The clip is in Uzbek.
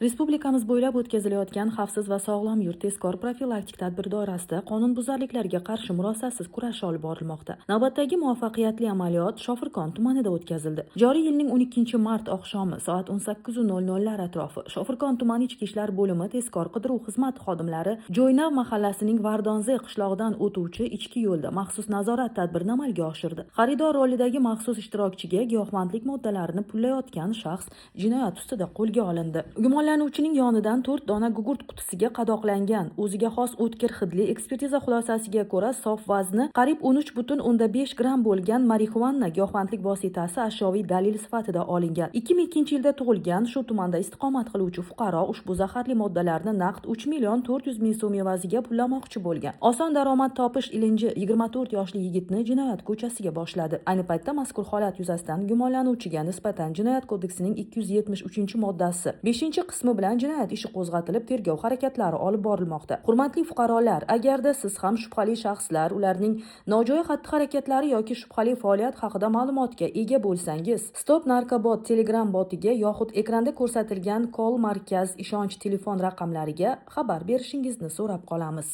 Respublikamiz bo'ylab o'tkazilayotgan xavfsiz va sog'lom yurt tezkor profilaktik tadbir doirasida qonunbuzarliklarga qarshi murosasiz kurash olib borilmoqda. Navbatdagi muvaffaqiyatli amaliyot Shofirkon tumanida o'tkazildi. Joriy yilning 12 mart oqshomi soat 18:00 lar atrofi Shofirkon tumani ichki ishlar bo'limi tezkor qidiruv xizmati xodimlari Joynav mahallasining Vardonze qishlog'idan o'tuvchi ichki yo'lda maxsus nazorat tadbirini amalga oshirdi. Xaridor rolidagi maxsus ishtirokchiga giyohvandlik moddalarini pullayotgan shaxs jinoyat ustida qo'lga olindi. Gumonlanuvchining yonidan 4 dona gugurt qutisiga qadoqlangan o'ziga xos o'tkir hidli ekspertiza xulosasiga ko'ra sof vazni qariyb 13,5 gram bo'lgan marixuana giyohvandlik vositasi ashyoviy dalil sifatida olingan. 2002 yilda tug'ilgan, shu tumanda istiqomat qiluvchi fuqaro ushbu zaharli moddalarni naqd 3,400,000 so'm evaziga pullamoqchi bo'lgan. Oson daromad topish ilinji 24 yoshli yigitni jinoyat ko'chasiga boshladi. Ayni paytda mazkur holat yuzasidan gumonlanuvchiga nisbatan Jinoyat kodeksining 273-moddasi 5-qismi bilan jinoyat ishi qo'zg'atilib, tergov harakatlari olib borilmoqda. Hurmatli fuqarolar, agarda siz ham shubhali shaxslar, ularning nojo'ya xatti-harakatlari yoki shubhali faoliyat haqida ma'lumotga ega bo'lsangiz, Stop Narkobot Telegram botiga yoxud ekranda ko'rsatilgan Call markaz ishonch telefon raqamlariga xabar berishingizni so'rab qolamiz.